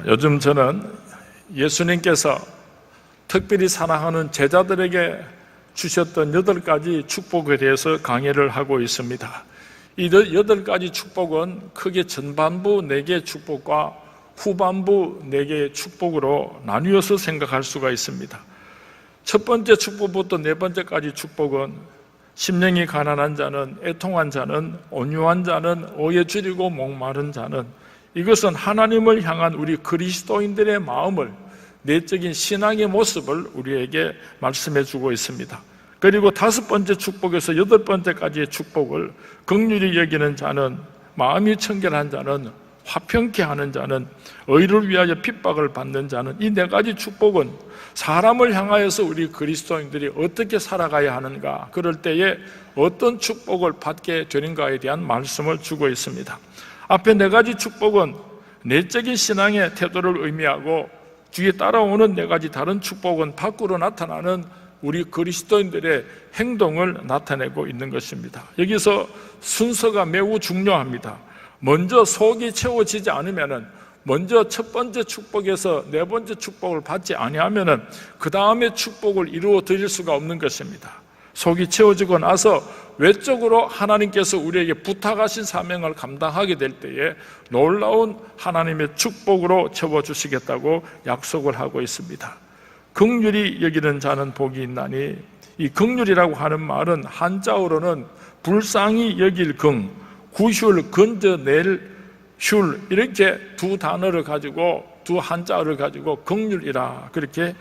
요즘 저는 예수님께서 특별히 사랑하는 제자들에게 주셨던 8가지 축복에 대해서 강의를 하고 있습니다. 이 8가지 축복은 크게 전반부 4개의 축복과 후반부 4개의 축복으로 나뉘어서 생각할 수가 있습니다. 첫 번째 축복부터 4번째까지 축복은 심령이 가난한 자는, 애통한 자는, 온유한 자는, 오해 줄이고 목마른 자는, 이것은 하나님을 향한 우리 그리스도인들의 마음을, 내적인 신앙의 모습을 우리에게 말씀해 주고 있습니다. 그리고 5번째 축복에서 8번째까지의 축복을 긍휼히 여기는 자는, 마음이 청결한 자는, 화평케 하는 자는, 의를 위하여 핍박을 받는 자는, 이 4가지 축복은 사람을 향하여서 우리 그리스도인들이 어떻게 살아가야 하는가, 그럴 때에 어떤 축복을 받게 되는가에 대한 말씀을 주고 있습니다. 앞에 4가지 축복은 내적인 신앙의 태도를 의미하고, 뒤에 따라오는 4가지 다른 축복은 밖으로 나타나는 우리 그리스도인들의 행동을 나타내고 있는 것입니다. 여기서 순서가 매우 중요합니다. 먼저 속이 채워지지 않으면은, 먼저 첫 번째 축복에서 4번째 축복을 받지 아니하면은 그 다음에 축복을 이루어 드릴 수가 없는 것입니다. 속이 채워지고 나서 외적으로 하나님께서 우리에게 부탁하신 사명을 감당하게 될 때에 놀라운 하나님의 축복으로 채워주시겠다고 약속을 하고 있습니다. 긍휼히 여기는 자는 복이 있나니, 이 긍휼이라고 하는 말은 한자어로는 불쌍히 여길 긍, 구휼, 건져낼 슐, 이렇게 두 단어를 가지고, 두 한자어를 가지고 긍휼이라 그렇게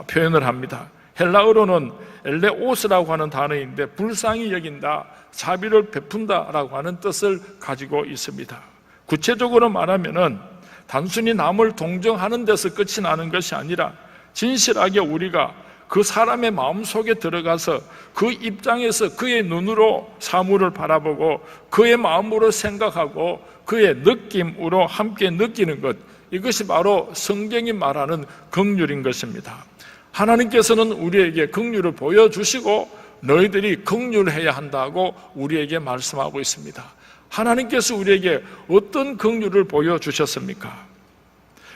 표현을 합니다. 헬라어로는 엘레오스라고 하는 단어인데 불쌍히 여긴다, 자비를 베푼다라고 하는 뜻을 가지고 있습니다. 구체적으로 말하면은 단순히 남을 동정하는 데서 끝이 나는 것이 아니라 진실하게 우리가 그 사람의 마음속에 들어가서 그 입장에서 그의 눈으로 사물을 바라보고 그의 마음으로 생각하고 그의 느낌으로 함께 느끼는 것, 이것이 바로 성경이 말하는 긍휼인 것입니다. 하나님께서는 우리에게 긍휼을 보여주시고 너희들이 긍휼해야 한다고 우리에게 말씀하고 있습니다. 하나님께서 우리에게 어떤 긍휼을 보여주셨습니까?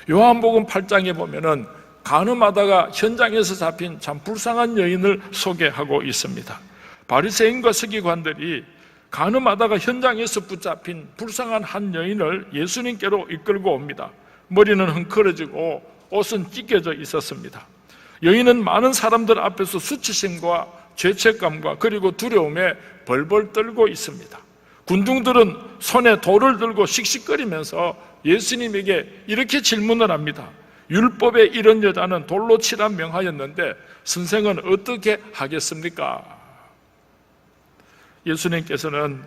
요한복음 8장에 보면은 간음하다가 현장에서 잡힌 참 불쌍한 여인을 소개하고 있습니다. 바리새인과 서기관들이 간음하다가 현장에서 붙잡힌 불쌍한 한 여인을 예수님께로 이끌고 옵니다. 머리는 헝클어지고 옷은 찢겨져 있었습니다. 여인은 많은 사람들 앞에서 수치심과 죄책감과 그리고 두려움에 벌벌 떨고 있습니다. 군중들은 손에 돌을 들고 씩씩거리면서 예수님에게 이렇게 질문을 합니다. 율법에 이런 여자는 돌로 치라 명하였는데 선생은 어떻게 하겠습니까? 예수님께서는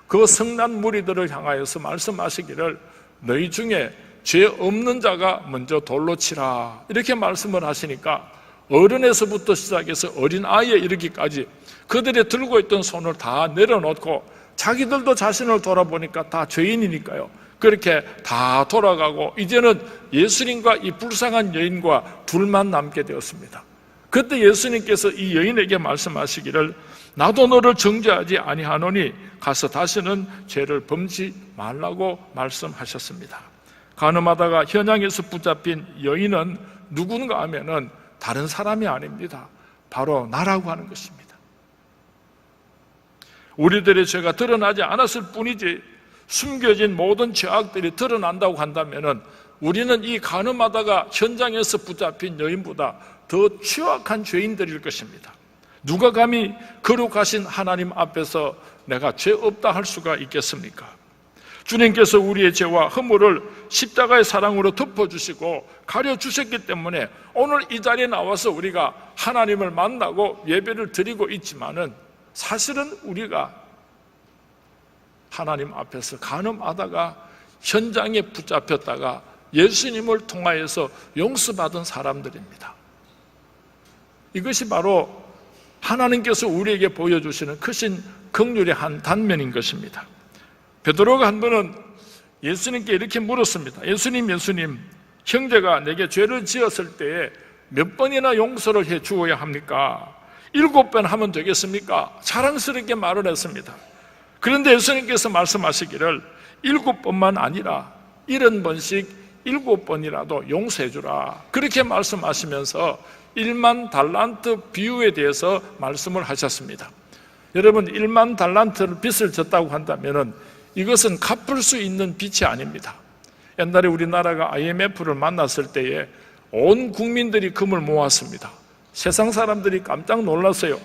그 성난 무리들을 향하여서 말씀하시기를 너희 중에 죄 없는 자가 먼저 돌로 치라, 이렇게 말씀을 하시니까 어른에서부터 시작해서 어린아이에 이르기까지 그들이 들고 있던 손을 다 내려놓고 자기들도 자신을 돌아보니까 다 죄인이니까요, 그렇게 다 돌아가고 이제는 예수님과 이 불쌍한 여인과 둘만 남게 되었습니다. 그때 예수님께서 이 여인에게 말씀하시기를 나도 너를 정죄하지 아니하노니 가서 다시는 죄를 범치 말라고 말씀하셨습니다. 간음하다가 현장에서 붙잡힌 여인은 누군가 하면은 다른 사람이 아닙니다. 바로 나라고 하는 것입니다. 우리들의 죄가 드러나지 않았을 뿐이지 숨겨진 모든 죄악들이 드러난다고 한다면은 우리는 이 간음하다가 현장에서 붙잡힌 여인보다 더 취약한 죄인들일 것입니다. 누가 감히 거룩하신 하나님 앞에서 내가 죄 없다 할 수가 있겠습니까? 주님께서 우리의 죄와 허물을 십자가의 사랑으로 덮어주시고 가려주셨기 때문에 오늘 이 자리에 나와서 우리가 하나님을 만나고 예배를 드리고 있지만은 사실은 우리가 하나님 앞에서 간음하다가 현장에 붙잡혔다가 예수님을 통하여서 용서받은 사람들입니다. 이것이 바로 하나님께서 우리에게 보여주시는 크신 긍휼의 한 단면인 것입니다. 베드로가 한 번은 예수님께 이렇게 물었습니다. 예수님, 형제가 내게 죄를 지었을 때에 몇 번이나 용서를 해 주어야 합니까? 7번 하면 되겠습니까? 자랑스럽게 말을 했습니다. 그런데 예수님께서 말씀하시기를 7번만 아니라 70번씩 7번이라도 용서해 주라, 그렇게 말씀하시면서 1만 달란트 비유에 대해서 말씀을 하셨습니다. 여러분, 1만 달란트를 빚을 졌다고 한다면 이것은 갚을 수 있는 빚이 아닙니다. 옛날에 우리나라가 IMF를 만났을 때에 온 국민들이 금을 모았습니다. 세상 사람들이 깜짝 놀랐어요.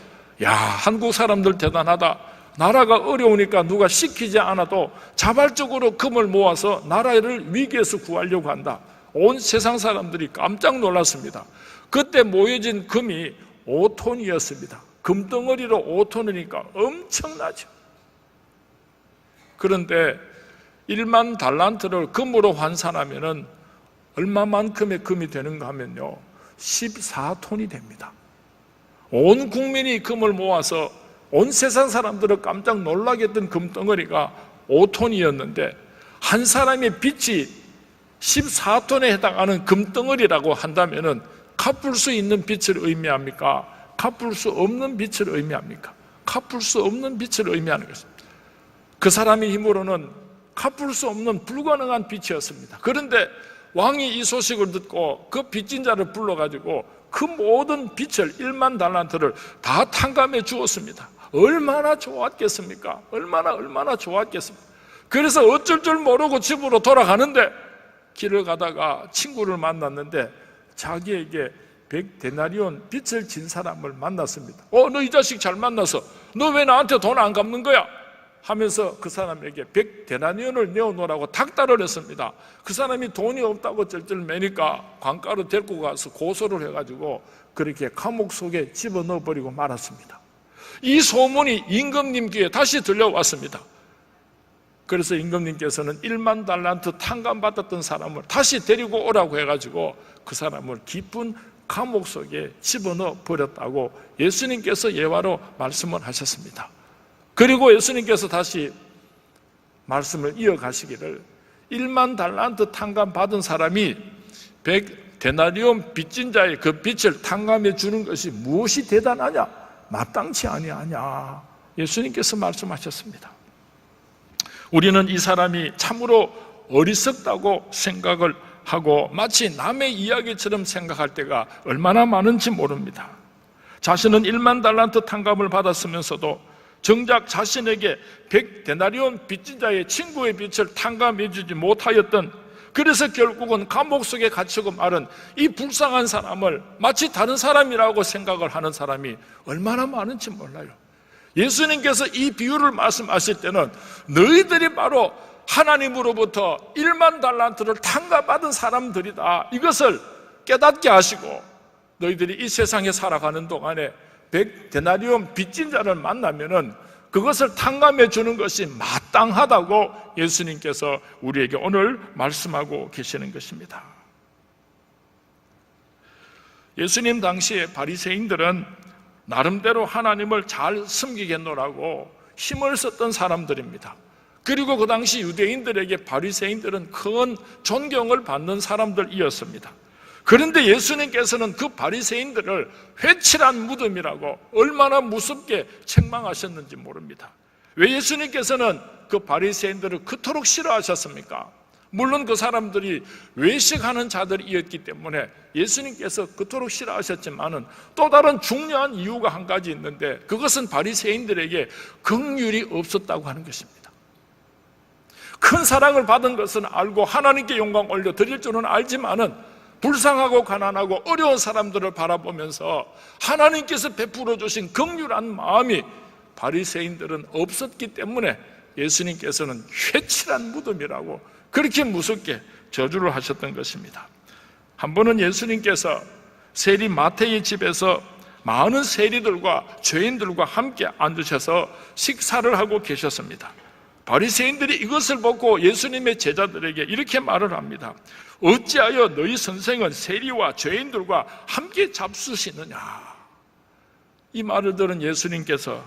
야, 한국 사람들 대단하다. 나라가 어려우니까 누가 시키지 않아도 자발적으로 금을 모아서 나라를 위기에서 구하려고 한다. 온 세상 사람들이 깜짝 놀랐습니다. 그때 모여진 금이 5톤이었습니다. 금덩어리로 5톤이니까 엄청나죠. 그런데 1만 달란트를 금으로 환산하면 얼마만큼의 금이 되는가 하면요, 14톤이 됩니다. 온 국민이 금을 모아서 온 세상 사람들을 깜짝 놀라게 했던 금덩어리가 5톤이었는데 한 사람의 빚이 14톤에 해당하는 금덩어리라고 한다면 갚을 수 있는 빚을 의미합니까? 갚을 수 없는 빚을 의미합니까? 갚을 수 없는 빚을 의미하는 것입니다. 그 사람의 힘으로는 갚을 수 없는 불가능한 빚이었습니다. 그런데 왕이 이 소식을 듣고 그 빚진 자를 불러가지고 그 모든 빚을 1만 달란트를 다 탕감해 주었습니다. 얼마나 좋았겠습니까? 얼마나 좋았겠습니까? 그래서 어쩔 줄 모르고 집으로 돌아가는데 길을 가다가 친구를 만났는데 자기에게 100데나리온 빚을 진 사람을 만났습니다. 너 이 자식 잘 만나서 너 왜 나한테 돈 안 갚는 거야? 하면서 그 사람에게 100데나리온을 내어놓으라고 닥달을 했습니다. 그 사람이 돈이 없다고 쩔쩔매니까 관가로 데리고 가서 고소를 해가지고 그렇게 감옥 속에 집어넣어버리고 말았습니다. 이 소문이 임금님 귀에 다시 들려왔습니다. 그래서 임금님께서는 1만 달란트 탕감받았던 사람을 다시 데리고 오라고 해가지고 그 사람을 깊은 감옥 속에 집어넣어 버렸다고 예수님께서 예화로 말씀을 하셨습니다. 그리고 예수님께서 다시 말씀을 이어가시기를 1만 달란트 탕감받은 사람이 100데나리온 빚진 자의 그 빚을 탕감해 주는 것이 무엇이 대단하냐? 마땅치 아니하냐? 예수님께서 말씀하셨습니다. 우리는 이 사람이 참으로 어리석다고 생각을 하고 마치 남의 이야기처럼 생각할 때가 얼마나 많은지 모릅니다. 자신은 1만 달란트 탕감을 받았으면서도 정작 자신에게 100데나리온 빚진 자의 친구의 빚을 탕감해 주지 못하였던, 그래서 결국은 감옥 속에 갇히고 말은 이 불쌍한 사람을 마치 다른 사람이라고 생각을 하는 사람이 얼마나 많은지 몰라요. 예수님께서 이 비유를 말씀하실 때는 너희들이 바로 하나님으로부터 1만 달란트를 탕감받은 사람들이다, 이것을 깨닫게 하시고 너희들이 이 세상에 살아가는 동안에 100데나리온 빚진 자를 만나면은 그것을 탕감해 주는 것이 마땅하다고 예수님께서 우리에게 오늘 말씀하고 계시는 것입니다. 예수님 당시에 바리새인들은 나름대로 하나님을 잘 섬기겠노라고 힘을 썼던 사람들입니다. 그리고 그 당시 유대인들에게 바리새인들은 큰 존경을 받는 사람들이었습니다. 그런데 예수님께서는 그 바리새인들을 회칠한 무덤이라고 얼마나 무섭게 책망하셨는지 모릅니다. 왜 예수님께서는 그 바리새인들을 그토록 싫어하셨습니까? 물론 그 사람들이 외식하는 자들이었기 때문에 예수님께서 그토록 싫어하셨지만은 또 다른 중요한 이유가 한 가지 있는데, 그것은 바리새인들에게 긍휼이 없었다고 하는 것입니다. 큰 사랑을 받은 것은 알고 하나님께 영광 올려 드릴 줄은 알지만은 불쌍하고 가난하고 어려운 사람들을 바라보면서 하나님께서 베풀어 주신 긍휼한 마음이 바리새인들은 없었기 때문에 예수님께서는 회칠한 무덤이라고 그렇게 무섭게 저주를 하셨던 것입니다. 한 번은 예수님께서 세리 마태의 집에서 많은 세리들과 죄인들과 함께 앉으셔서 식사를 하고 계셨습니다. 바리새인들이 이것을 보고 예수님의 제자들에게 이렇게 말을 합니다. 어찌하여 너희 선생은 세리와 죄인들과 함께 잡수시느냐? 이 말을 들은 예수님께서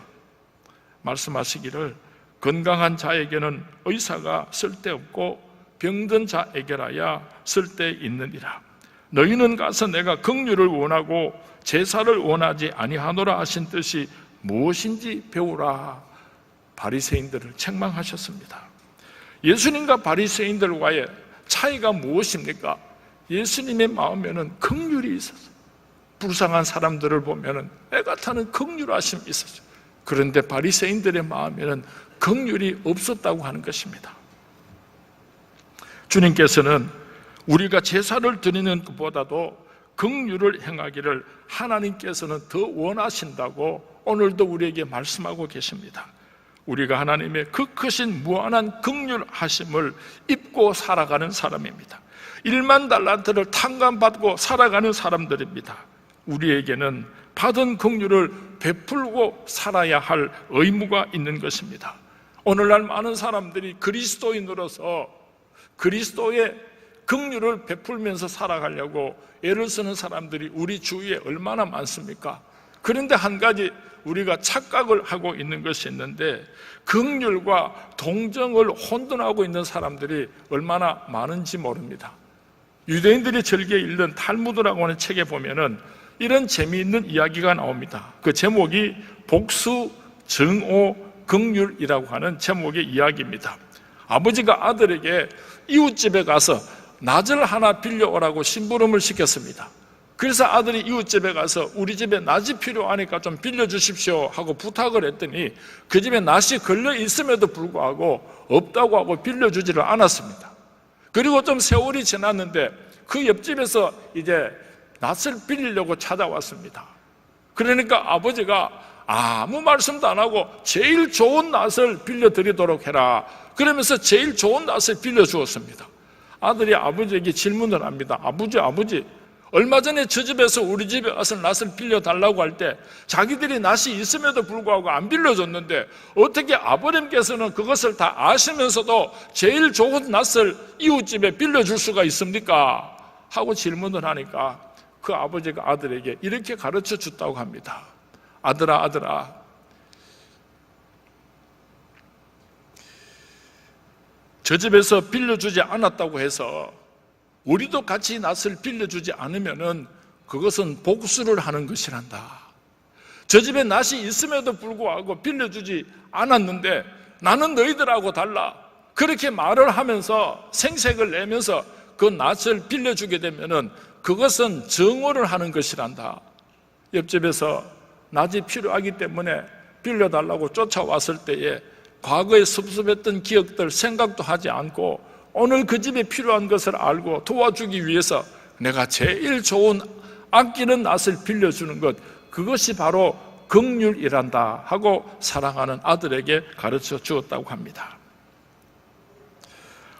말씀하시기를 건강한 자에게는 의사가 쓸데없고 병든 자에게라야 쓸데있느니라. 너희는 가서 내가 긍휼을 원하고 제사를 원하지 아니하노라 하신 뜻이 무엇인지 배우라. 바리새인들을 책망하셨습니다. 예수님과 바리새인들과의 차이가 무엇입니까? 예수님의 마음에는 긍휼이 있었어요. 불쌍한 사람들을 보면 애가 타는 긍휼하심이 있었죠. 그런데 바리새인들의 마음에는 긍휼이 없었다고 하는 것입니다. 주님께서는 우리가 제사를 드리는 것보다도 긍휼을 행하기를 하나님께서는 더 원하신다고 오늘도 우리에게 말씀하고 계십니다. 우리가 하나님의 그 크신 무한한 긍휼하심을 입고 살아가는 사람입니다. 1만 달란트를 탕감받고 살아가는 사람들입니다. 우리에게는 받은 긍휼을 베풀고 살아야 할 의무가 있는 것입니다. 오늘날 많은 사람들이 그리스도인으로서 그리스도의 긍휼을 베풀면서 살아가려고 애를 쓰는 사람들이 우리 주위에 얼마나 많습니까? 그런데 한 가지 우리가 착각을 하고 있는 것이 있는데, 긍휼과 동정을 혼돈하고 있는 사람들이 얼마나 많은지 모릅니다. 유대인들이 즐겨 읽는 탈무드라고 하는 책에 보면은 이런 재미있는 이야기가 나옵니다. 그 제목이 복수, 정오, 긍휼이라고 하는 제목의 이야기입니다. 아버지가 아들에게 이웃집에 가서 낫을 하나 빌려오라고 심부름을 시켰습니다. 그래서 아들이 이웃집에 가서 우리 집에 낫이 필요하니까 좀 빌려주십시오 하고 부탁을 했더니 그 집에 낫이 걸려 있음에도 불구하고 없다고 하고 빌려주지를 않았습니다. 그리고 좀 세월이 지났는데 그 옆집에서 이제 낫을 빌리려고 찾아왔습니다. 그러니까 아버지가 아무 말씀도 안 하고 제일 좋은 낫을 빌려드리도록 해라 그러면서 제일 좋은 낫을 빌려주었습니다. 아들이 아버지에게 질문을 합니다. 아버지, 얼마 전에 저 집에서 우리 집에 와서 낫을 빌려달라고 할 때 자기들이 낫이 있음에도 불구하고 안 빌려줬는데 어떻게 아버님께서는 그것을 다 아시면서도 제일 좋은 낫을 이웃집에 빌려줄 수가 있습니까? 하고 질문을 하니까 그 아버지가 아들에게 이렇게 가르쳐 줬다고 합니다. 아들아, 저 집에서 빌려주지 않았다고 해서 우리도 같이 낫을 빌려주지 않으면은 그것은 복수를 하는 것이란다. 저 집에 낫이 있음에도 불구하고 빌려주지 않았는데 나는 너희들하고 달라. 그렇게 말을 하면서 생색을 내면서 그 낫을 빌려주게 되면은 그것은 정오를 하는 것이란다. 옆집에서 낫이 필요하기 때문에 빌려달라고 쫓아왔을 때에 과거에 섭섭했던 기억들 생각도 하지 않고 오늘 그 집에 필요한 것을 알고 도와주기 위해서 내가 제일 좋은 아끼는 낫을 빌려주는 것, 그것이 바로 긍휼이란다 하고 사랑하는 아들에게 가르쳐 주었다고 합니다.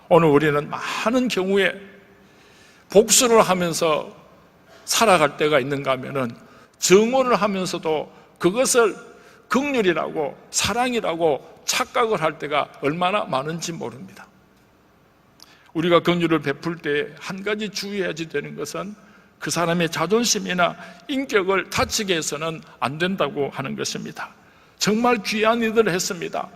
오늘 우리는 많은 경우에 복수를 하면서 살아갈 때가 있는가 하면은 정오를 하면서도 그것을 긍휼이라고 사랑이라고 착각을 할 때가 얼마나 많은지 모릅니다. 우리가 긍휼을 베풀 때 한 가지 주의해야 되는 것은 그 사람의 자존심이나 인격을 다치게 해서는 안 된다고 하는 것입니다. 정말 귀한 일들을 했습니다.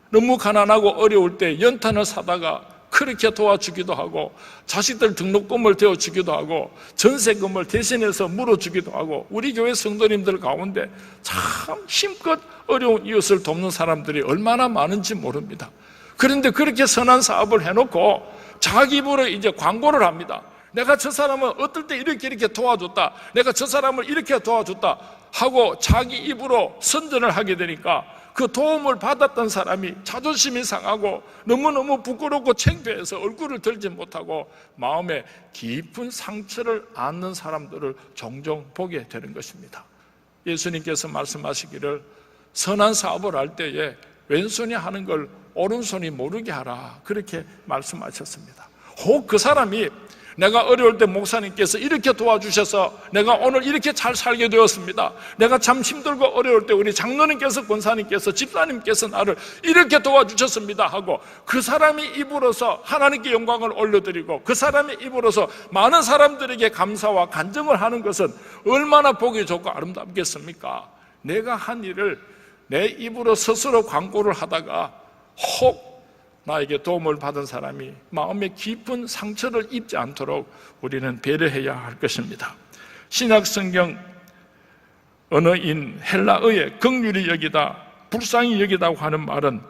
너무 가난하고 어려울 때 연탄을 사다가 그렇게 도와주기도 하고 자식들 등록금을 대어주기도 하고 전세금을 대신해서 물어주기도 하고 우리 교회 성도님들 가운데 참 힘껏 어려운 이웃을 돕는 사람들이 얼마나 많은지 모릅니다. 그런데 그렇게 선한 사업을 해놓고 자기 입으로 이제 광고를 합니다. 내가 저 사람을 어떨 때 이렇게 도와줬다, 내가 저 사람을 이렇게 도와줬다 하고 자기 입으로 선전을 하게 되니까 그 도움을 받았던 사람이 자존심이 상하고 너무너무 부끄럽고 창피해서 얼굴을 들지 못하고 마음에 깊은 상처를 안는 사람들을 종종 보게 되는 것입니다. 예수님께서 말씀하시기를 선한 사업을 할 때에 왼손이 하는 걸 오른손이 모르게 하라 그렇게 말씀하셨습니다. 혹 그 사람이 내가 어려울 때 목사님께서 이렇게 도와주셔서 내가 오늘 이렇게 잘 살게 되었습니다. 내가 참 힘들고 어려울 때 우리 장로님께서 권사님께서 집사님께서 나를 이렇게 도와주셨습니다 하고 그 사람이 입으로서 하나님께 영광을 올려드리고 그 사람의 입으로서 많은 사람들에게 감사와 간증을 하는 것은 얼마나 보기 좋고 아름답겠습니까? 내가 한 일을 내 입으로 스스로 광고를 하다가 혹 나에게 도움을 받은 사람이 마음에 깊은 상처를 입지 않도록 우리는 배려해야 할 것입니다. 신약성경 언어인 헬라어의 긍휼히 여기다, 불쌍히 여기다고 하는 말은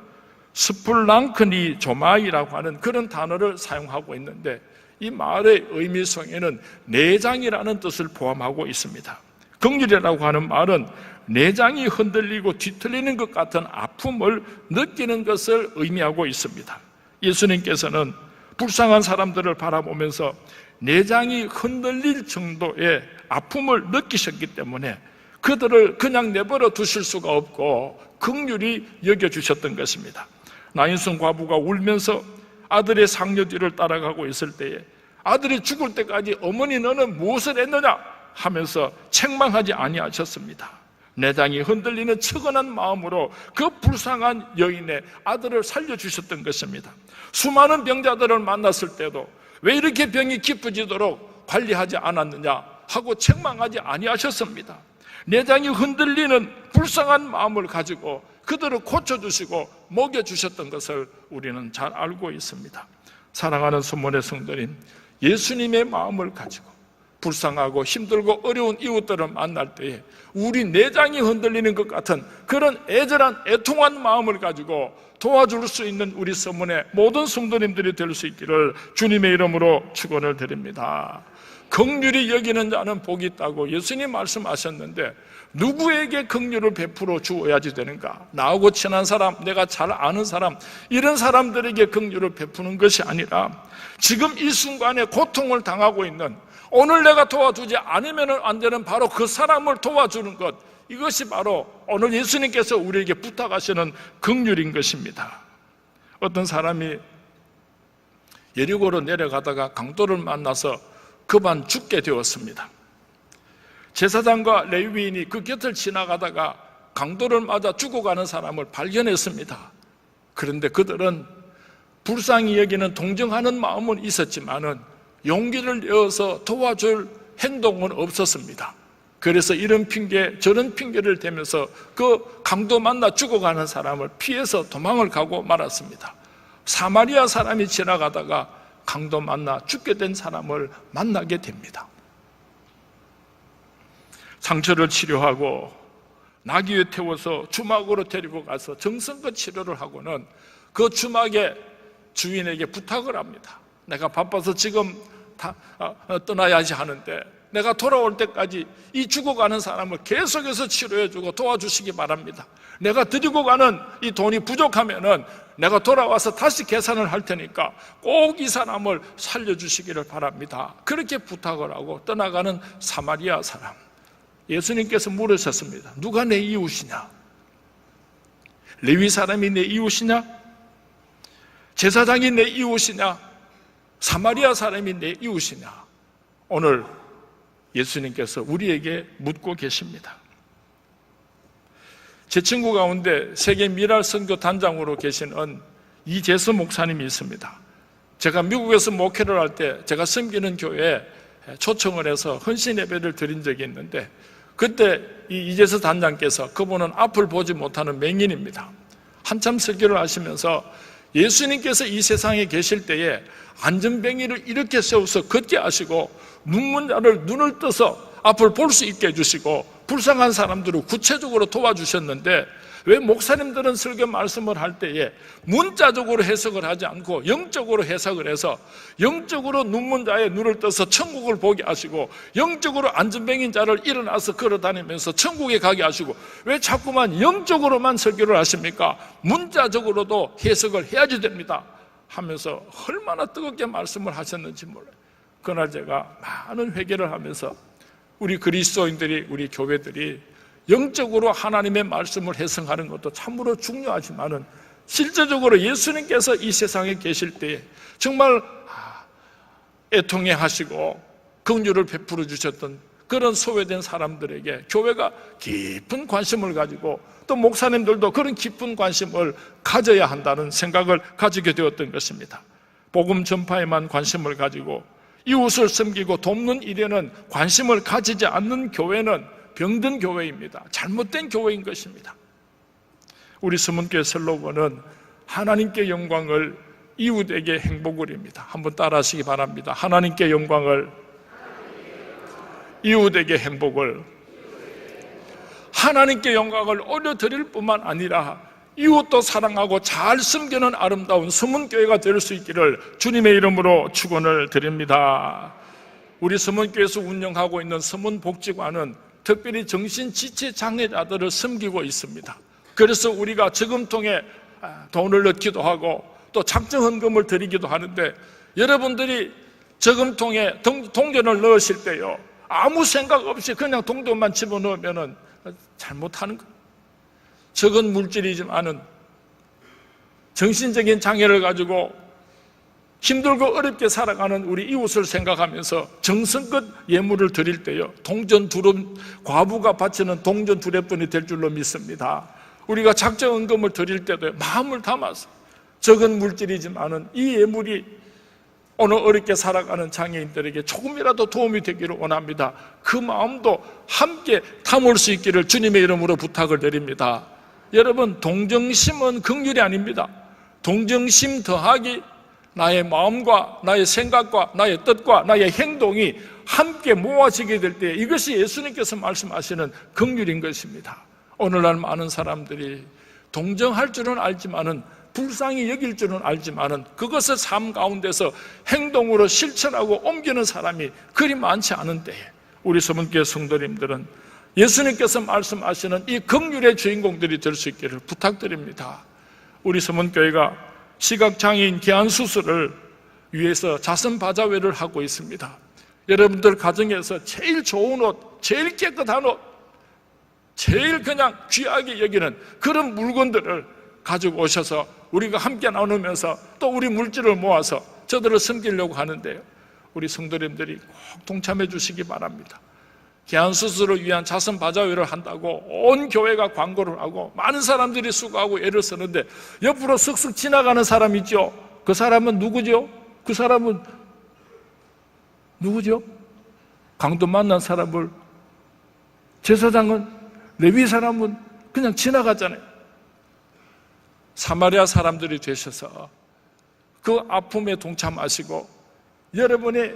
스플랑크니 조마이라고 하는 그런 단어를 사용하고 있는데, 이 말의 의미성에는 내장이라는 뜻을 포함하고 있습니다. 긍휼이라고 하는 말은 내장이 흔들리고 뒤틀리는 것 같은 아픔을 느끼는 것을 의미하고 있습니다. 예수님께서는 불쌍한 사람들을 바라보면서 내장이 흔들릴 정도의 아픔을 느끼셨기 때문에 그들을 그냥 내버려 두실 수가 없고 긍휼히 여겨주셨던 것입니다. 나인성 과부가 울면서 아들의 상녀 뒤를 따라가고 있을 때에 아들이 죽을 때까지 어머니 너는 무엇을 했느냐 하면서 책망하지 아니하셨습니다. 내장이 흔들리는 측은한 마음으로 그 불쌍한 여인의 아들을 살려주셨던 것입니다. 수많은 병자들을 만났을 때도 왜 이렇게 병이 깊어지도록 관리하지 않았느냐 하고 책망하지 아니하셨습니다. 내장이 흔들리는 불쌍한 마음을 가지고 그들을 고쳐주시고 먹여주셨던 것을 우리는 잘 알고 있습니다. 사랑하는 수문의 성도님, 예수님의 마음을 가지고 불쌍하고 힘들고 어려운 이웃들을 만날 때에 우리 내장이 흔들리는 것 같은 그런 애절한 애통한 마음을 가지고 도와줄 수 있는 우리 서문의 모든 성도님들이 될 수 있기를 주님의 이름으로 축원을 드립니다. 긍휼히 여기는 자는 복이 있다고 예수님 말씀하셨는데, 누구에게 긍휼을 베풀어 주어야지 되는가? 나하고 친한 사람, 내가 잘 아는 사람, 이런 사람들에게 긍휼을 베푸는 것이 아니라 지금 이 순간에 고통을 당하고 있는, 오늘 내가 도와주지 않으면 안 되는 바로 그 사람을 도와주는 것, 이것이 바로 오늘 예수님께서 우리에게 부탁하시는 긍휼인 것입니다. 어떤 사람이 예리고로 내려가다가 강도를 만나서 그만 죽게 되었습니다. 제사장과 레위인이 그 곁을 지나가다가 강도를 맞아 죽어가는 사람을 발견했습니다. 그런데 그들은 불쌍히 여기는 동정하는 마음은 있었지만은 용기를 내어서 도와줄 행동은 없었습니다. 그래서 이런 핑계 저런 핑계를 대면서 그 강도 만나 죽어가는 사람을 피해서 도망을 가고 말았습니다. 사마리아 사람이 지나가다가 강도 만나 죽게 된 사람을 만나게 됩니다. 상처를 치료하고 나귀에 태워서 주막으로 데리고 가서 정성껏 치료를 하고는 그 주막의 주인에게 부탁을 합니다. 내가 바빠서 지금 떠나야지 하는데 내가 돌아올 때까지 이 죽어가는 사람을 계속해서 치료해주고 도와주시기 바랍니다. 내가 드리고 가는 이 돈이 부족하면은 내가 돌아와서 다시 계산을 할 테니까 꼭 이 사람을 살려주시기를 바랍니다. 그렇게 부탁을 하고 떠나가는 사마리아 사람, 예수님께서 물으셨습니다. 누가 내 이웃이냐? 레위 사람이 내 이웃이냐? 제사장이 내 이웃이냐? 사마리아 사람이 내 이웃이냐? 오늘 예수님께서 우리에게 묻고 계십니다. 제 친구 가운데 세계 미랄 선교 단장으로 계시는 이재수 목사님이 있습니다. 제가 미국에서 목회를 할 때 제가 섬기는 교회에 초청을 해서 헌신 예배를 드린 적이 있는데, 그때 이 이재수 단장께서, 그분은 앞을 보지 못하는 맹인입니다. 한참 설교를 하시면서 예수님께서 이 세상에 계실 때에 안전뱅이를 이렇게 세워서 걷게 하시고 눈먼 자를 눈을 떠서 앞을 볼 수 있게 해주시고 불쌍한 사람들을 구체적으로 도와주셨는데, 왜 목사님들은 설교 말씀을 할 때에 문자적으로 해석을 하지 않고 영적으로 해석을 해서 영적으로 눈먼 자의 눈을 떠서 천국을 보게 하시고 영적으로 안전뱅인 자를 일어나서 걸어다니면서 천국에 가게 하시고 왜 자꾸만 영적으로만 설교를 하십니까? 문자적으로도 해석을 해야지 됩니다 하면서 얼마나 뜨겁게 말씀을 하셨는지 몰라요. 그날 제가 많은 회개를 하면서 우리 그리스도인들이, 우리 교회들이 영적으로 하나님의 말씀을 해석하는 것도 참으로 중요하지만은 실제적으로 예수님께서 이 세상에 계실 때에 정말 애통해 하시고 긍휼을 베풀어 주셨던 그런 소외된 사람들에게 교회가 깊은 관심을 가지고 또 목사님들도 그런 깊은 관심을 가져야 한다는 생각을 가지게 되었던 것입니다. 복음 전파에만 관심을 가지고 이웃을 섬기고 돕는 일에는 관심을 가지지 않는 교회는 병든 교회입니다. 잘못된 교회인 것입니다. 우리 서문교회 슬로건은 하나님께 영광을, 이웃에게 행복을입니다. 한번 따라 하시기 바랍니다. 하나님께 영광을, 이웃에게 행복을. 하나님께 영광을 올려드릴 뿐만 아니라 이웃도 사랑하고 잘 섬기는 아름다운 서문교회가 될 수 있기를 주님의 이름으로 축원을 드립니다. 우리 서문교회에서 운영하고 있는 서문복지관은 특별히 정신지체장애자들을 섬기고 있습니다. 그래서 우리가 저금통에 돈을 넣기도 하고 또 작정헌금을 드리기도 하는데, 여러분들이 저금통에 동전을 넣으실 때요, 아무 생각 없이 그냥 동전만 집어넣으면 잘못하는 거예요. 적은 물질이지만은 정신적인 장애를 가지고 힘들고 어렵게 살아가는 우리 이웃을 생각하면서 정성껏 예물을 드릴 때요, 동전 두릅, 과부가 바치는 동전 두레뿐이 될 줄로 믿습니다. 우리가 작정헌금을 드릴 때도 마음을 담아서 적은 물질이지만은 이 예물이 오늘 어렵게 살아가는 장애인들에게 조금이라도 도움이 되기를 원합니다. 그 마음도 함께 담을 수 있기를 주님의 이름으로 부탁을 드립니다. 여러분, 동정심은 긍휼이 아닙니다. 동정심 더하기 나의 마음과 나의 생각과 나의 뜻과 나의 행동이 함께 모아지게 될 때, 이것이 예수님께서 말씀하시는 긍휼인 것입니다. 오늘날 많은 사람들이 동정할 줄은 알지만은, 불쌍히 여길 줄은 알지만은 그것을 삶 가운데서 행동으로 실천하고 옮기는 사람이 그리 많지 않은데, 우리 서문교회 성도님들은 예수님께서 말씀하시는 이 긍휼의 주인공들이 될 수 있기를 부탁드립니다. 우리 서문교회가 시각장애인 기한수술을 위해서 자선바자회를 하고 있습니다. 여러분들 가정에서 제일 좋은 옷, 제일 깨끗한 옷, 제일 그냥 귀하게 여기는 그런 물건들을 가지고 오셔서 우리가 함께 나누면서 또 우리 물질을 모아서 저들을 섬기려고 하는데요, 우리 성도님들이 꼭 동참해 주시기 바랍니다. 기한수술을 위한 자선바자회를 한다고 온 교회가 광고를 하고 많은 사람들이 수고하고 애를 쓰는데, 옆으로 쓱쓱 지나가는 사람 있죠? 그 사람은 누구죠? 그 사람은 누구죠? 강도 만난 사람을, 제사장은, 레위 사람은 그냥 지나갔잖아요. 사마리아 사람들이 되셔서 그 아픔에 동참하시고 여러분의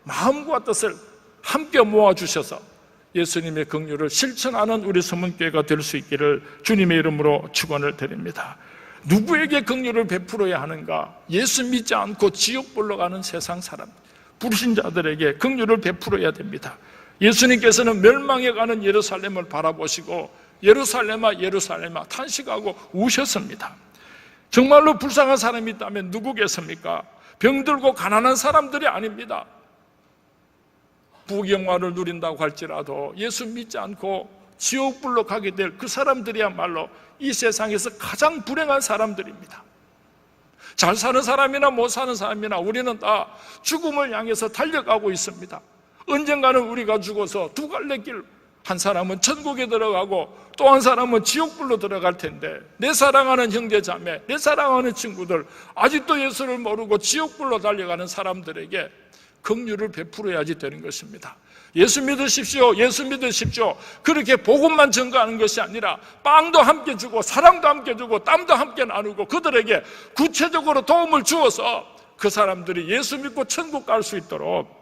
마음과 뜻을 함께 모아주셔서 예수님의 긍휼을 실천하는 우리 서문교회가 될 수 있기를 주님의 이름으로 축원을 드립니다. 누구에게 긍휼을 베풀어야 하는가? 예수 믿지 않고 지옥불로 가는 세상 사람, 불신자들에게 긍휼을 베풀어야 됩니다. 예수님께서는 멸망해가는 예루살렘을 바라보시고 예루살렘아 예루살렘아 탄식하고 우셨습니다. 정말로 불쌍한 사람이 있다면 누구겠습니까? 병들고 가난한 사람들이 아닙니다. 부경화를 누린다고 할지라도 예수 믿지 않고 지옥불로 가게 될 그 사람들이야말로 이 세상에서 가장 불행한 사람들입니다. 잘 사는 사람이나 못 사는 사람이나 우리는 다 죽음을 향해서 달려가고 있습니다. 언젠가는 우리가 죽어서 두 갈래 길, 한 사람은 천국에 들어가고 또 한 사람은 지옥불로 들어갈 텐데, 내 사랑하는 형제 자매, 내 사랑하는 친구들, 아직도 예수를 모르고 지옥불로 달려가는 사람들에게 긍휼을 베풀어야지 되는 것입니다. 예수 믿으십시오, 예수 믿으십시오, 그렇게 복음만 전가하는 것이 아니라 빵도 함께 주고 사랑도 함께 주고 땀도 함께 나누고 그들에게 구체적으로 도움을 주어서 그 사람들이 예수 믿고 천국 갈 수 있도록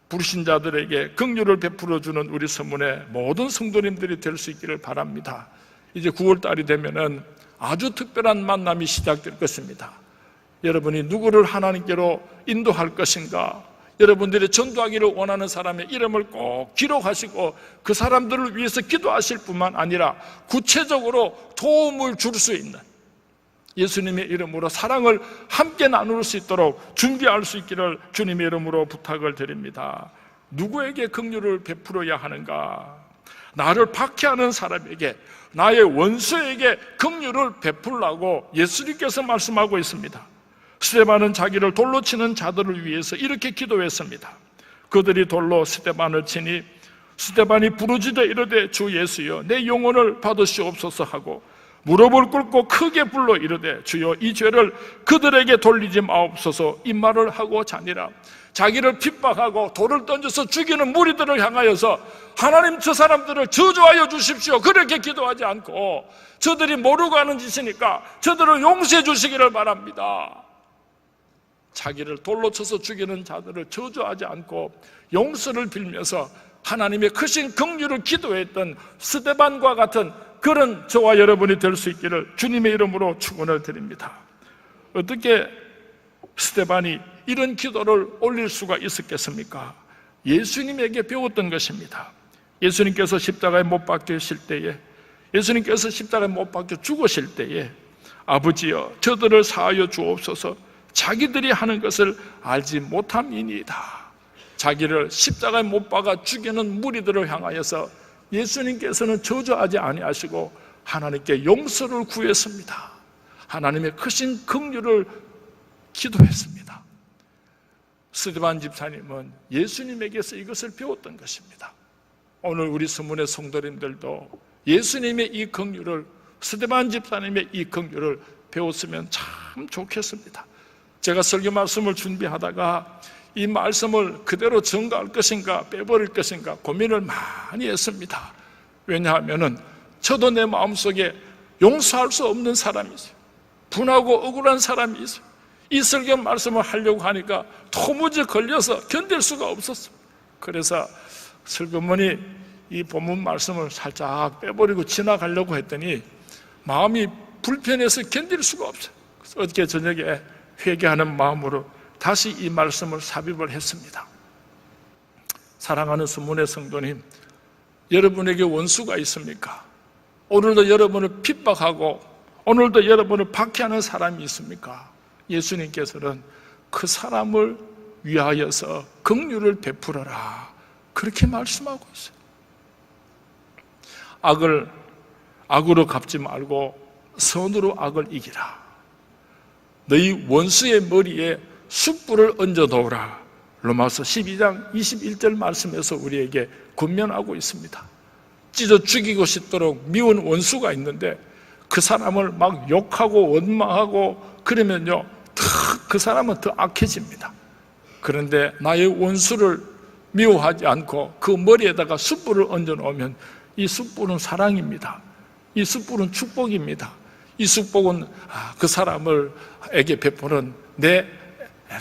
불신자들에게 긍휼을 베풀어주는 우리 서문의 모든 성도님들이 될 수 있기를 바랍니다. 이제 9월달이 되면은 아주 특별한 만남이 시작될 것입니다. 여러분이 누구를 하나님께로 인도할 것인가, 여러분들이 전도하기를 원하는 사람의 이름을 꼭 기록하시고 그 사람들을 위해서 기도하실 뿐만 아니라 구체적으로 도움을 줄 수 있는, 예수님의 이름으로 사랑을 함께 나눌 수 있도록 준비할 수 있기를 주님의 이름으로 부탁을 드립니다. 누구에게 긍휼을 베풀어야 하는가? 나를 박해하는 사람에게, 나의 원수에게 긍휼을 베풀라고 예수님께서 말씀하고 있습니다. 스데반은 자기를 돌로 치는 자들을 위해서 이렇게 기도했습니다. 그들이 돌로 스데반을 치니 스데반이 부르짖어 이르되 주 예수여 내 영혼을 받으시옵소서 하고 무릎을 꿇고 크게 불러 이르되 주여 이 죄를 그들에게 돌리지 마옵소서 이 말을 하고 자니라. 자기를 핍박하고 돌을 던져서 죽이는 무리들을 향하여서 하나님 저 사람들을 저주하여 주십시오 그렇게 기도하지 않고, 저들이 모르고 하는 짓이니까 저들을 용서해 주시기를 바랍니다. 자기를 돌로 쳐서 죽이는 자들을 저주하지 않고 용서를 빌면서 하나님의 크신 긍휼을 기도했던 스데반과 같은 그런 저와 여러분이 될 수 있기를 주님의 이름으로 축원을 드립니다. 어떻게 스데반이 이런 기도를 올릴 수가 있었겠습니까? 예수님에게 배웠던 것입니다. 예수님께서 십자가에 못 박히실 때에, 예수님께서 십자가에 못 박혀 죽으실 때에 아버지여 저들을 사하여 주옵소서, 자기들이 하는 것을 알지 못함이니이다. 자기를 십자가에 못 박아 죽이는 무리들을 향하여서 예수님께서는 저주하지 아니하시고 하나님께 용서를 구했습니다. 하나님의 크신 긍휼을 기도했습니다. 스데반 집사님은 예수님에게서 이것을 배웠던 것입니다. 오늘 우리 서문의 성도님들도 예수님의 이 긍휼을, 스데반 집사님의 이 긍휼을 배웠으면 참 좋겠습니다. 제가 설교 말씀을 준비하다가 이 말씀을 그대로 전가할 것인가 빼버릴 것인가 고민을 많이 했습니다. 왜냐하면 저도 내 마음속에 용서할 수 없는 사람이 있어요. 분하고 억울한 사람이 있어요. 이 설교 말씀을 하려고 하니까 도무지 걸려서 견딜 수가 없었어요. 그래서 설교문이 이 본문 말씀을 살짝 빼버리고 지나가려고 했더니 마음이 불편해서 견딜 수가 없어요. 그래서 어저께 저녁에 회개하는 마음으로 다시 이 말씀을 삽입을 했습니다. 사랑하는 수문의 성도님, 여러분에게 원수가 있습니까? 오늘도 여러분을 핍박하고 오늘도 여러분을 박해하는 사람이 있습니까? 예수님께서는 그 사람을 위하여서 긍휼을 베풀어라, 그렇게 말씀하고 있어요. 악을 악으로 갚지 말고 선으로 악을 이기라. 너희 원수의 머리에 숯불을 얹어 놓으라. 로마서 12장 21절 말씀에서 우리에게 권면하고 있습니다. 찢어 죽이고 싶도록 미운 원수가 있는데 그 사람을 막 욕하고 원망하고 그러면요, 그 사람은 더 악해집니다. 그런데 나의 원수를 미워하지 않고 그 머리에다가 숯불을 얹어 놓으면 이 숯불은 사랑입니다. 이 숯불은 축복입니다. 이 숯불은 그 사람에게 베푸는 내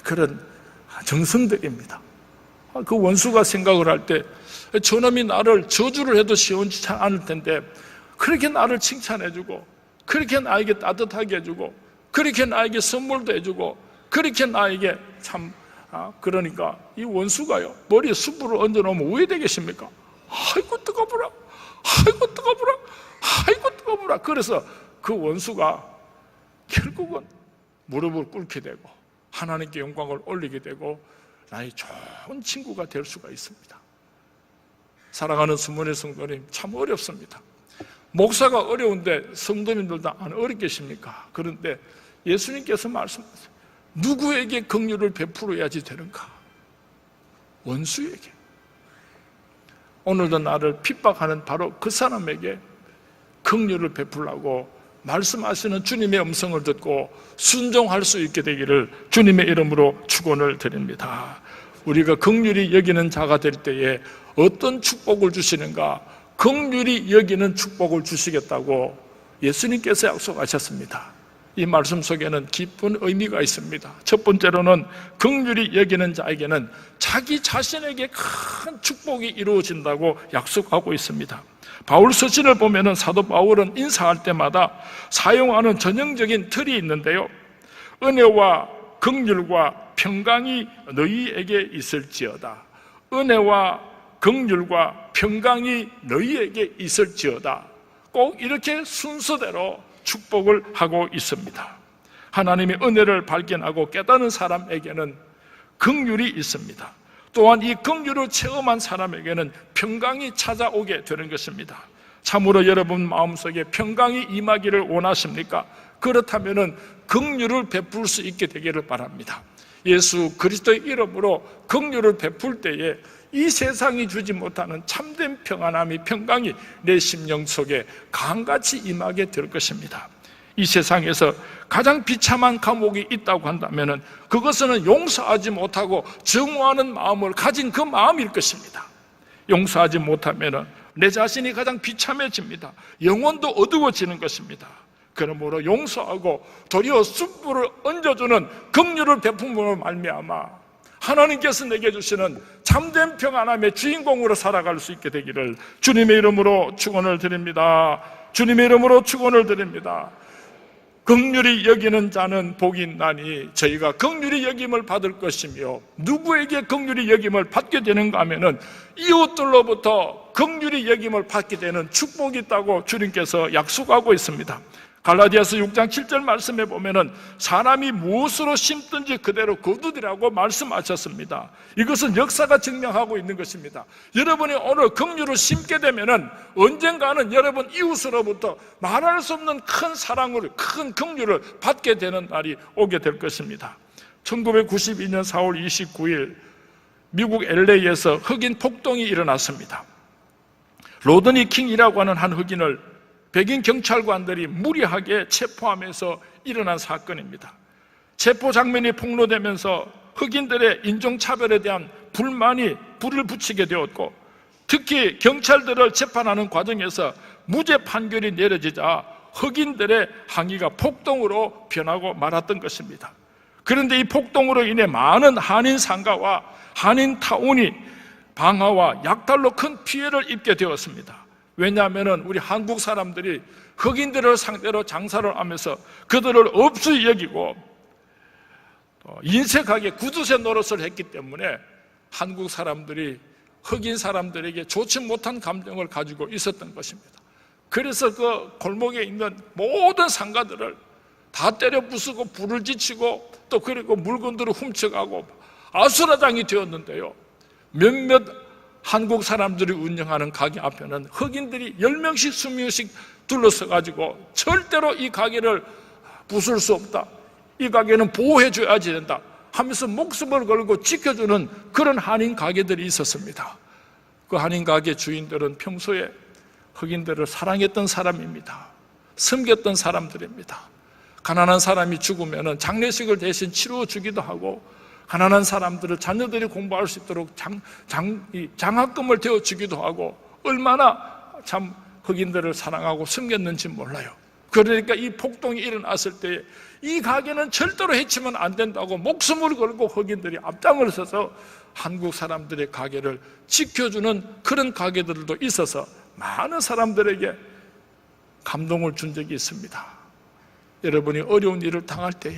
그런 정성들입니다. 그 원수가 생각을 할 때 저놈이 나를 저주를 해도 시원치 않을 텐데 그렇게 나를 칭찬해주고 그렇게 나에게 따뜻하게 해주고 그렇게 나에게 선물도 해주고 그렇게 나에게 참 그러니까 이 원수가요, 머리에 숯불을 얹어놓으면 왜 되겠습니까? 아이고 뜨거워라, 아이고 뜨거워라, 아이고 뜨거워라. 그래서 그 원수가 결국은 무릎을 꿇게 되고 하나님께 영광을 올리게 되고 나의 좋은 친구가 될 수가 있습니다. 사랑하는 수문의 성도님, 참 어렵습니다. 목사가 어려운데 성도님들도 안 어렵겠습니까? 그런데 예수님께서 말씀하세요. 누구에게 긍휼을 베풀어야지 되는가? 원수에게. 오늘도 나를 핍박하는 바로 그 사람에게 긍휼을 베풀라고 말씀하시는 주님의 음성을 듣고 순종할 수 있게 되기를 주님의 이름으로 축원을 드립니다. 우리가 긍휼히 여기는 자가 될 때에 어떤 축복을 주시는가? 긍휼히 여기는 축복을 주시겠다고 예수님께서 약속하셨습니다. 이 말씀 속에는 깊은 의미가 있습니다. 첫 번째로는 긍휼히 여기는 자에게는 자기 자신에게 큰 축복이 이루어진다고 약속하고 있습니다. 바울 서신을 보면은 사도 바울은 인사할 때마다 사용하는 전형적인 틀이 있는데요, 은혜와 긍휼과 평강이 너희에게 있을지어다. 은혜와 긍휼과 평강이 너희에게 있을지어다. 꼭 이렇게 순서대로 축복을 하고 있습니다. 하나님의 은혜를 발견하고 깨닫는 사람에게는 긍휼이 있습니다. 또한 이 긍휼을 체험한 사람에게는 평강이 찾아오게 되는 것입니다. 참으로 여러분 마음속에 평강이 임하기를 원하십니까? 그렇다면 긍휼을 베풀 수 있게 되기를 바랍니다. 예수 그리스도의 이름으로 긍휼을 베풀 때에 이 세상이 주지 못하는 참된 평안함이, 평강이 내 심령 속에 강같이 임하게 될 것입니다. 이 세상에서 가장 비참한 감옥이 있다고 한다면 그것은 용서하지 못하고 증오하는 마음을 가진 그 마음일 것입니다. 용서하지 못하면 내 자신이 가장 비참해집니다. 영혼도 어두워지는 것입니다. 그러므로 용서하고 도리어 숯불을 얹어주는 긍휼을 베품으로 말미암아 하나님께서 내게 주시는 참된 평안함의 주인공으로 살아갈 수 있게 되기를 주님의 이름으로 축원을 드립니다. 주님의 이름으로 축원을 드립니다. 긍휼히 여기는 자는 복이 있나니 저희가 긍휼히 여김을 받을 것이며, 누구에게 긍휼히 여김을 받게 되는가 하면은 이웃들로부터 긍휼히 여김을 받게 되는 축복이 있다고 주님께서 약속하고 있습니다. 갈라디아서 6장 7절 말씀에 보면은 사람이 무엇으로 심든지 그대로 거두리라고 말씀하셨습니다. 이것은 역사가 증명하고 있는 것입니다. 여러분이 오늘 긍휼을 심게 되면은 언젠가는 여러분 이웃으로부터 말할 수 없는 큰 사랑을, 큰 긍휼을 받게 되는 날이 오게 될 것입니다. 1992년 4월 29일 미국 LA에서 흑인 폭동이 일어났습니다. 로드니 킹이라고 하는 한 흑인을 백인 경찰관들이 무리하게 체포하면서 일어난 사건입니다. 체포 장면이 폭로되면서 흑인들의 인종차별에 대한 불만이 불을 붙이게 되었고, 특히 경찰들을 재판하는 과정에서 무죄 판결이 내려지자 흑인들의 항의가 폭동으로 변하고 말았던 것입니다. 그런데 이 폭동으로 인해 많은 한인 상가와 한인 타운이 방화와 약탈로 큰 피해를 입게 되었습니다. 왜냐하면 우리 한국 사람들이 흑인들을 상대로 장사를 하면서 그들을 업수히 여기고 인색하게 구두쇠 노릇을 했기 때문에 한국 사람들이 흑인 사람들에게 좋지 못한 감정을 가지고 있었던 것입니다. 그래서 그 골목에 있는 모든 상가들을 다 때려 부수고 불을 지치고 또 그리고 물건들을 훔쳐가고 아수라장이 되었는데요, 몇몇 한국 사람들이 운영하는 가게 앞에는 흑인들이 10명씩 20명씩 둘러서가지고 절대로 이 가게를 부술 수 없다, 이 가게는 보호해줘야지 된다 하면서 목숨을 걸고 지켜주는 그런 한인 가게들이 있었습니다. 그 한인 가게 주인들은 평소에 흑인들을 사랑했던 사람입니다. 섬겼던 사람들입니다. 가난한 사람이 죽으면 장례식을 대신 치러주기도 하고, 가난한 사람들을 자녀들이 공부할 수 있도록 장학금을 대어주기도 하고, 얼마나 참 흑인들을 사랑하고 섬겼는지 몰라요. 그러니까 이 폭동이 일어났을 때 이 가게는 절대로 해치면 안 된다고 목숨을 걸고 흑인들이 앞장을 서서 한국 사람들의 가게를 지켜주는 그런 가게들도 있어서 많은 사람들에게 감동을 준 적이 있습니다. 여러분이 어려운 일을 당할 때에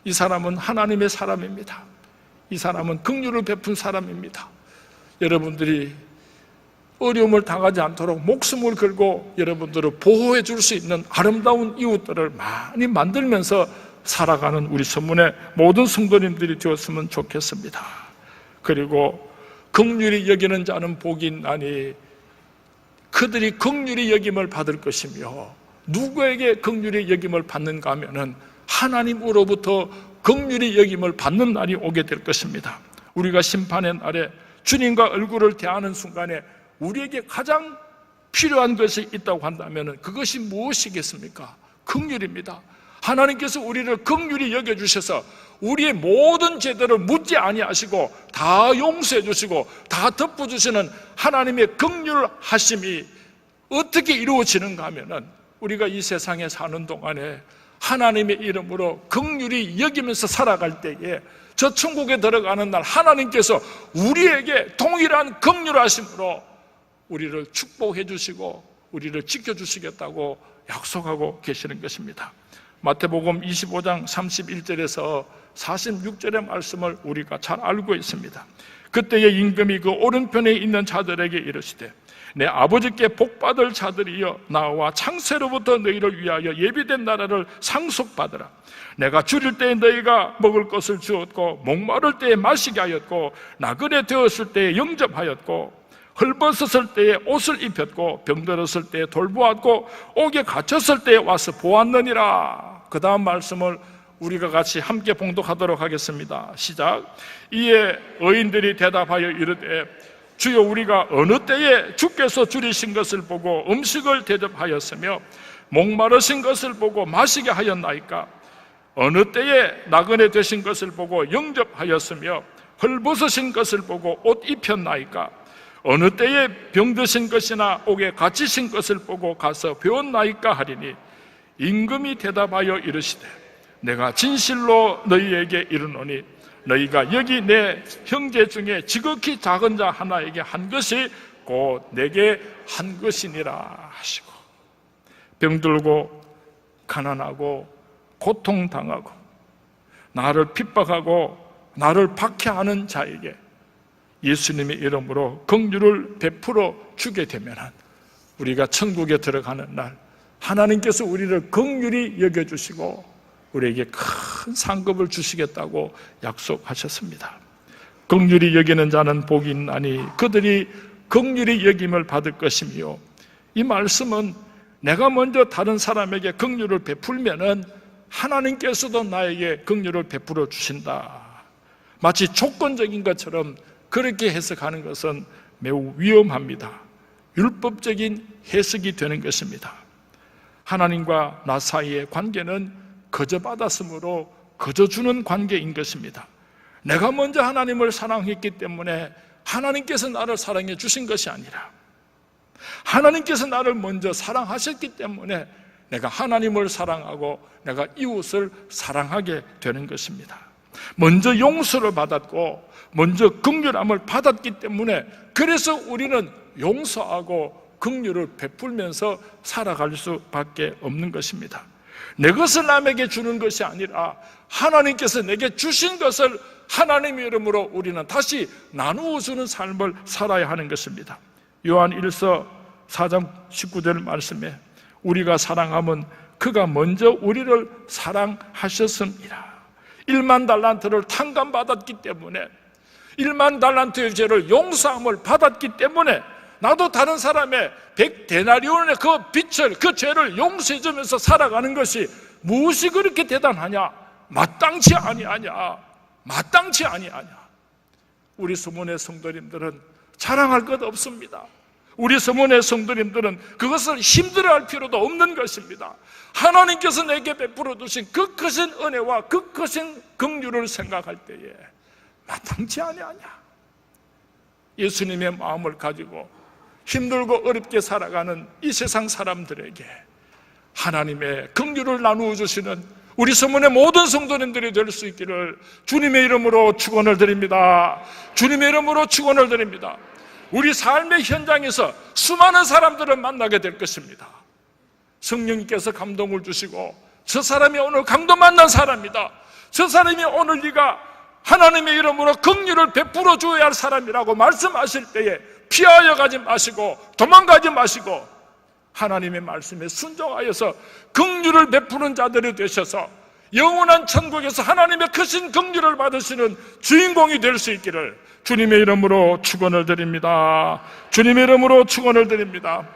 이 사람은 하나님의 사람입니다. 이 사람은 긍휼을 베푼 사람입니다. 여러분들이 어려움을 당하지 않도록 목숨을 걸고 여러분들을 보호해 줄 수 있는 아름다운 이웃들을 많이 만들면서 살아가는 우리 선문의 모든 성도님들이 되었으면 좋겠습니다. 그리고 긍휼히 여기는 자는 복이 있나니 그들이 긍휼히 여김을 받을 것이며, 누구에게 긍휼히 여김을 받는가 하면은 하나님으로부터 긍휼히 여김을 받는 날이 오게 될 것입니다. 우리가 심판의 날에 주님과 얼굴을 대하는 순간에 우리에게 가장 필요한 것이 있다고 한다면 그것이 무엇이겠습니까? 긍휼입니다. 하나님께서 우리를 긍휼히 여겨주셔서 우리의 모든 죄들을 묻지 아니하시고 다 용서해 주시고 다 덮어주시는 하나님의 긍휼하심이 어떻게 이루어지는가 하면은 우리가 이 세상에 사는 동안에 하나님의 이름으로 긍휼히 여기면서 살아갈 때에 저 천국에 들어가는 날 하나님께서 우리에게 동일한 긍휼하심으로 우리를 축복해 주시고 우리를 지켜주시겠다고 약속하고 계시는 것입니다. 마태복음 25장 31절에서 46절의 말씀을 우리가 잘 알고 있습니다. 그때의 임금이 그 오른편에 있는 자들에게 이르시되 내 아버지께 복받을 자들이여 나와 창세로부터 너희를 위하여 예비된 나라를 상속받으라. 내가 줄일 때에 너희가 먹을 것을 주었고 목마를 때에 마시게 하였고 나그네 되었을 때에 영접하였고 헐벗었을 때에 옷을 입혔고 병들었을 때에 돌보았고 옥에 갇혔을 때에 와서 보았느니라. 그 다음 말씀을 우리가 같이 함께 봉독하도록 하겠습니다. 시작. 이에 의인들이 대답하여 이르되 주여 우리가 어느 때에 주께서 줄이신 것을 보고 음식을 대접하였으며 목마르신 것을 보고 마시게 하였나이까? 어느 때에 나그네 되신 것을 보고 영접하였으며 헐벗으신 것을 보고 옷 입혔나이까? 어느 때에 병드신 것이나 옥에 갇히신 것을 보고 가서 배웠나이까 하리니 임금이 대답하여 이르시되 내가 진실로 너희에게 이르노니 너희가 여기 내 형제 중에 지극히 작은 자 하나에게 한 것이 곧 내게 한 것이니라 하시고, 병들고 가난하고 고통당하고 나를 핍박하고 나를 박해하는 자에게 예수님의 이름으로 긍휼을 베풀어 주게 되면 우리가 천국에 들어가는 날 하나님께서 우리를 긍휼히 여겨주시고 우리에게 큰 상급을 주시겠다고 약속하셨습니다. 긍휼히 여기는 자는 복이 있나니 그들이 긍휼히 여김을 받을 것이며, 이 말씀은 내가 먼저 다른 사람에게 긍휼을 베풀면은 하나님께서도 나에게 긍휼을 베풀어 주신다, 마치 조건적인 것처럼 그렇게 해석하는 것은 매우 위험합니다. 율법적인 해석이 되는 것입니다. 하나님과 나 사이의 관계는 거저 받았으므로 거저 주는 관계인 것입니다. 내가 먼저 하나님을 사랑했기 때문에 하나님께서 나를 사랑해 주신 것이 아니라 하나님께서 나를 먼저 사랑하셨기 때문에 내가 하나님을 사랑하고 내가 이웃을 사랑하게 되는 것입니다. 먼저 용서를 받았고 먼저 긍휼함을 받았기 때문에 그래서 우리는 용서하고 긍휼을 베풀면서 살아갈 수밖에 없는 것입니다. 내 것을 남에게 주는 것이 아니라 하나님께서 내게 주신 것을 하나님의 이름으로 우리는 다시 나누어 주는 삶을 살아야 하는 것입니다. 요한 1서 4장 19절 말씀에 우리가 사랑하면 그가 먼저 우리를 사랑하셨습니다. 1만 달란트를 탕감받았기 때문에 1만 달란트의 죄를 용서함을 받았기 때문에 나도 다른 사람의 100데나리온의 그 빚을, 그 죄를 용서해 주면서 살아가는 것이 무엇이 그렇게 대단하냐? 마땅치 아니하냐? 마땅치 아니하냐? 우리 서문의 성도님들은 자랑할 것 없습니다. 우리 서문의 성도님들은 그것을 힘들어할 필요도 없는 것입니다. 하나님께서 내게 베풀어 주신 그 크신 은혜와 그 크신 긍휼을 생각할 때에 마땅치 아니하냐? 예수님의 마음을 가지고 힘들고 어렵게 살아가는 이 세상 사람들에게 하나님의 긍휼을 나누어 주시는 우리 서문의 모든 성도님들이 될 수 있기를 주님의 이름으로 축원을 드립니다. 주님의 이름으로 축원을 드립니다. 우리 삶의 현장에서 수많은 사람들을 만나게 될 것입니다. 성령님께서 감동을 주시고 저 사람이 오늘 강도 만난 사람이다, 저 사람이 오늘 네가 하나님의 이름으로 긍휼을 베풀어 줘야 할 사람이라고 말씀하실 때에 피하여 가지 마시고 도망가지 마시고 하나님의 말씀에 순종하여서 긍휼을 베푸는 자들이 되셔서 영원한 천국에서 하나님의 크신 긍휼을 받으시는 주인공이 될 수 있기를 주님의 이름으로 축원을 드립니다. 주님의 이름으로 축원을 드립니다.